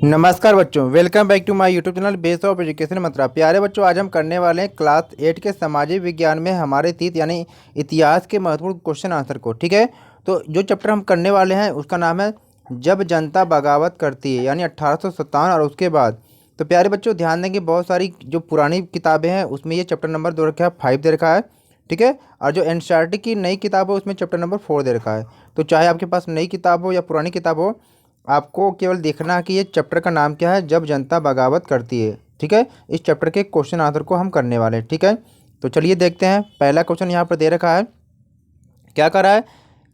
नमस्कार बच्चों, welcome back to my YouTube channel base of education Mathura. प्यारे बच्चों, आज हम करने वाले हैं क्लास 8 के सामाजिक विज्ञान में हमारे तीत यानी इतिहास के महत्वपूर्ण क्वेश्चन आंसर को। ठीक है, तो जो चैप्टर हम करने वाले हैं उसका नाम है जब जनता बगावत करती है, यानी 1857 और उसके बाद। तो प्यारे बच्चों ध्यान देंगे, बहुत सारी जो पुरानी किताबें हैं उसमें ये चैप्टर नंबर दे रखा है, 5 दे रखा है। ठीक है, और जो एनसीईआरटी की नई किताब हो उसमें चैप्टर नंबर 4 दे रखा है। तो चाहे आपके पास नई किताब हो या पुरानी किताब हो, आपको केवल देखना है कि ये चैप्टर का नाम क्या है, जब जनता बगावत करती है। ठीक है, इस चैप्टर के क्वेश्चन आंसर को हम करने वाले हैं। ठीक है, तो चलिए देखते हैं। पहला क्वेश्चन यहाँ पर दे रखा है, क्या कर रहा है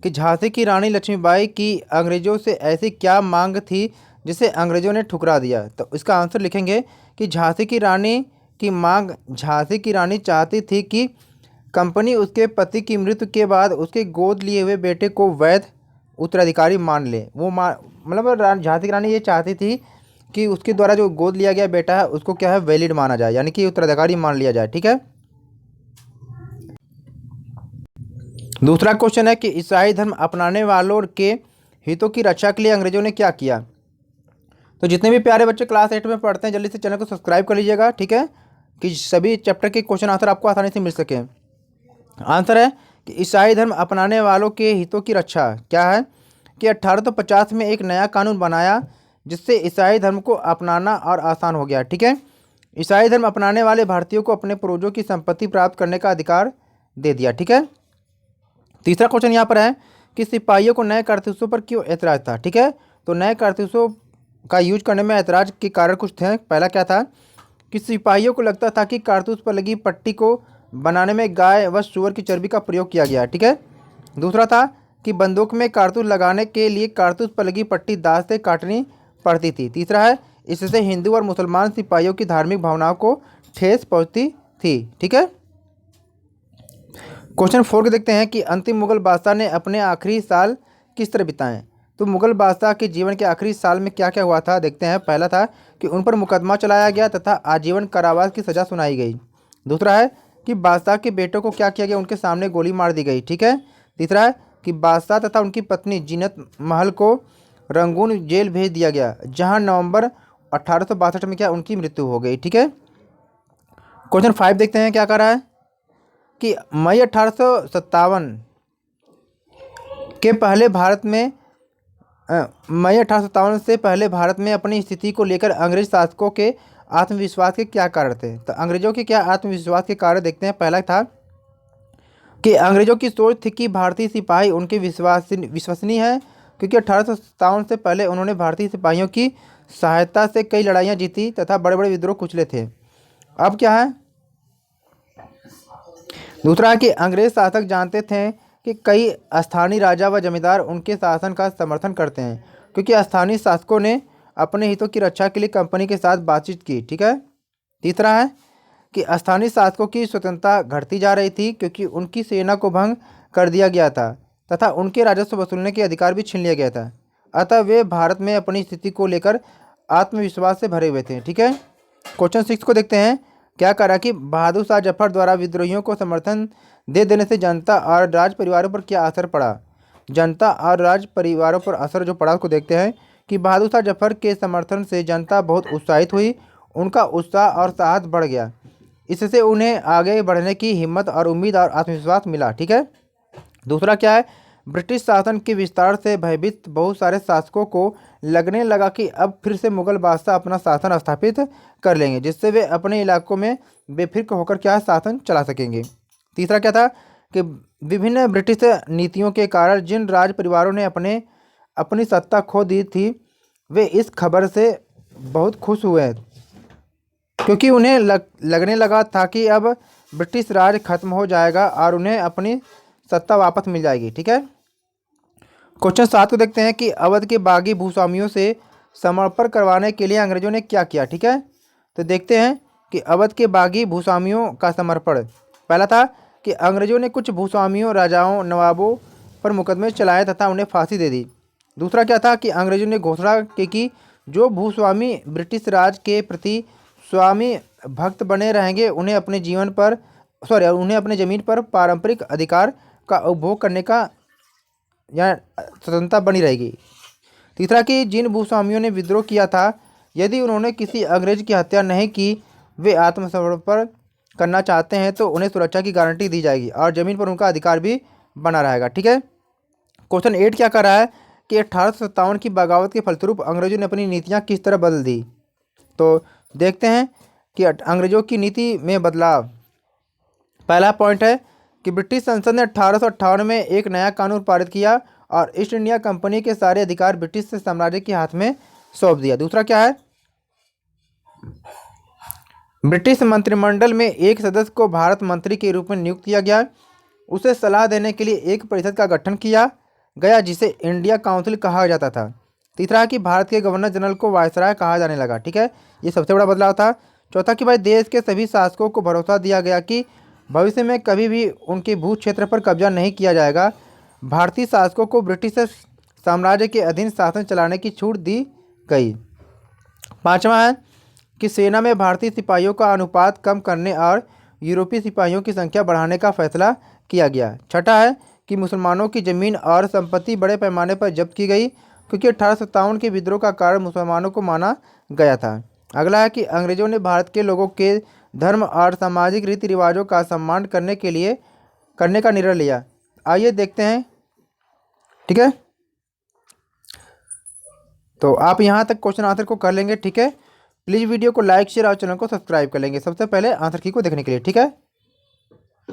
कि झांसी की रानी लक्ष्मीबाई की अंग्रेजों से ऐसी क्या मांग थी जिसे अंग्रेजों ने ठुकरा दिया। तो इसका आंसर लिखेंगे कि झांसी की रानी की मांग, झांसी की रानी चाहती थी कि कंपनी उसके पति की मृत्यु के बाद उसके गोद लिए हुए बेटे को वैध उत्तराधिकारी मान ले। वो मतलब झांसी की रानी ये चाहती थी कि उसके द्वारा जो गोद लिया गया बेटा है उसको क्या है, वैलिड माना जाए, यानी कि उत्तराधिकारी मान लिया जाए। ठीक है, दूसरा क्वेश्चन है कि ईसाई धर्म अपनाने वालों के हितों की रक्षा के लिए अंग्रेजों ने क्या किया। तो जितने भी प्यारे बच्चे क्लास 8 में पढ़ते हैं जल्दी से चैनल को सब्सक्राइब कर लीजिएगा। ठीक है, कि सभी चैप्टर के क्वेश्चन आंसर आपको आसानी से मिल सके। आंसर है कि ईसाई धर्म अपनाने वालों के हितों की रक्षा क्या है कि 1850 में एक नया कानून बनाया जिससे ईसाई धर्म को अपनाना और आसान हो गया। ठीक है, ईसाई धर्म अपनाने वाले भारतीयों को अपने पूर्वजों की संपत्ति प्राप्त करने का अधिकार दे दिया। ठीक है, तीसरा क्वेश्चन यहाँ पर है कि सिपाहियों को नए कारतूसों पर क्यों ऐतराज था। ठीक है, तो नए कारतूसों का यूज करने में ऐतराज के कारण कुछ थे। पहला क्या था कि सिपाहियों को लगता था कि कारतूस पर लगी पट्टी को बनाने में गाय व सूअर की चर्बी का प्रयोग किया गया। ठीक है, दूसरा था कि बंदूक में कारतूस लगाने के लिए कारतूस पर लगी पट्टी दांत से काटनी पड़ती थी। तीसरा है इससे हिंदू और मुसलमान सिपाहियों की धार्मिक भावनाओं को ठेस पहुंचती थी। ठीक है, क्वेश्चन 4 को देखते हैं कि अंतिम मुगल बादशाह ने अपने आखिरी साल किस तरह बिताए। तो मुगल बादशाह के जीवन के आखिरी साल में क्या क्या हुआ था देखते हैं। पहला था कि उन पर मुकदमा चलाया गया तथा आजीवन कारावास की सज़ा सुनाई गई। दूसरा है कि बादशाह के बेटों को क्या किया गया, उनके सामने गोली मार दी गई। ठीक है, तीसरा है कि बादशाह तथा उनकी पत्नी जीनत महल को रंगून जेल भेज दिया गया, जहां नवंबर 1862 में क्या उनकी मृत्यु हो गई। ठीक है, क्वेश्चन 5 देखते हैं क्या कर रहा है कि मई 1857 के पहले भारत में मई 1857 से पहले भारत में अपनी स्थिति को लेकर अंग्रेज शासकों के आत्मविश्वास के क्या कारण थे। तो अंग्रेजों के क्या आत्मविश्वास के कारण देखते हैं। पहला था कि अंग्रेजों की सोच थी कि भारतीय सिपाही उनके विश्वसनीय है, क्योंकि 1857 से पहले उन्होंने भारतीय सिपाहियों की सहायता से कई लड़ाइयाँ जीती तथा बड़े बड़े विद्रोह कुचले थे। अब क्या है, दूसरा है कि अंग्रेज शासक जानते थे कि कई स्थानीय राजा व जमींदार उनके शासन का समर्थन करते हैं, क्योंकि स्थानीय शासकों ने अपने हितों की रक्षा के लिए कंपनी के साथ बातचीत की। ठीक है, तीसरा है कि स्थानीय शासकों की स्वतंत्रता घटती जा रही थी, क्योंकि उनकी सेना को भंग कर दिया गया था तथा उनके राजस्व वसूलने के अधिकार भी छीन लिया गया था। अतः वे भारत में अपनी स्थिति को लेकर आत्मविश्वास से भरे हुए थे। ठीक है, क्वेश्चन 6 को देखते हैं क्या करा कि बहादुर शाह जफर द्वारा विद्रोहियों को समर्थन दे देने से जनता और राज परिवारों पर क्या असर पड़ा। जनता और राज परिवारों पर असर जो पड़ा उसको देखते हैं कि बहादुर शाह जफर के समर्थन से जनता बहुत उत्साहित हुई, उनका उत्साह और साहस बढ़ गया, इससे उन्हें आगे बढ़ने की हिम्मत और उम्मीद और आत्मविश्वास मिला। ठीक है, दूसरा क्या है, ब्रिटिश शासन के विस्तार से भयभीत बहुत सारे शासकों को लगने लगा कि अब फिर से मुगल बादशाह अपना शासन स्थापित कर लेंगे, जिससे वे अपने इलाकों में बेफिक्र होकर क्या शासन चला सकेंगे। तीसरा क्या था कि विभिन्न ब्रिटिश नीतियों के कारण जिन राज परिवारों ने अपनी सत्ता खो दी थी, वे इस खबर से बहुत खुश हुए, क्योंकि उन्हें लगने लगा था कि अब ब्रिटिश राज खत्म हो जाएगा और उन्हें अपनी सत्ता वापस मिल जाएगी। ठीक है, क्वेश्चन 7 को देखते हैं कि अवध के बागी भूस्वामियों से समर्पण करवाने के लिए अंग्रेजों ने क्या किया। ठीक है, तो देखते हैं कि अवध के बागी भूस्वामियों का समर्पण। पहला था कि अंग्रेजों ने कुछ भूस्वामियों, राजाओं, नवाबों पर मुकदमे चलाए तथा उन्हें फांसी दे दी। दूसरा क्या था कि अंग्रेजों ने घोषणा की कि जो भूस्वामी ब्रिटिश राज के प्रति स्वामी भक्त बने रहेंगे उन्हें अपने ज़मीन पर पारंपरिक अधिकार का उपभोग करने का या स्वतंत्रता बनी रहेगी। तीसरा कि जिन भूस्वामियों ने विद्रोह किया था यदि उन्होंने किसी अंग्रेज की हत्या नहीं की, वे आत्मसमर्पण करना चाहते हैं तो उन्हें सुरक्षा की गारंटी दी जाएगी और ज़मीन पर उनका अधिकार भी बना रहेगा। ठीक है। क्वेश्चन 8 क्या कर रहा है कि 1857 की बगावत के फलस्वरूप अंग्रेजों ने अपनी नीतियाँ किस तरह बदल दी। तो देखते हैं कि अंग्रेजों की नीति में बदलाव। पहला पॉइंट है कि ब्रिटिश संसद ने 1858 में एक नया कानून पारित किया और ईस्ट इंडिया कंपनी के सारे अधिकार ब्रिटिश साम्राज्य के हाथ में सौंप दिया। दूसरा क्या है, ब्रिटिश मंत्रिमंडल में एक सदस्य को भारत मंत्री के रूप में नियुक्त किया गया। उसे सलाह देने के लिए एक परिषद का गठन किया गया जिसे इंडिया काउंसिल कहा जाता था। तीसरा है कि भारत के गवर्नर जनरल को वायसराय कहा जाने लगा। ठीक है, ये सबसे बड़ा बदलाव था। चौथा कि भाई देश के सभी शासकों को भरोसा दिया गया कि भविष्य में कभी भी उनके भू क्षेत्र पर कब्जा नहीं किया जाएगा। भारतीय शासकों को ब्रिटिश साम्राज्य के अधीन शासन चलाने की छूट दी गई। पांचवा है कि सेना में भारतीय सिपाहियों का अनुपात कम करने और यूरोपीय सिपाहियों की संख्या बढ़ाने का फैसला किया गया। छठा है कि मुसलमानों की ज़मीन और संपत्ति बड़े पैमाने पर जब्त की गई क्योंकि 1857 के विद्रोह का कारण मुसलमानों को माना गया था। अगला है कि अंग्रेजों ने भारत के लोगों के धर्म और सामाजिक रीति रिवाजों का सम्मान करने का निर्णय लिया। आइए देखते हैं। ठीक है, तो आप यहाँ तक क्वेश्चन आंसर को कर लेंगे। ठीक है, प्लीज़ वीडियो को लाइक शेयर और चैनल को सब्सक्राइब कर लेंगे सबसे पहले आंसर की को देखने के लिए। ठीक है।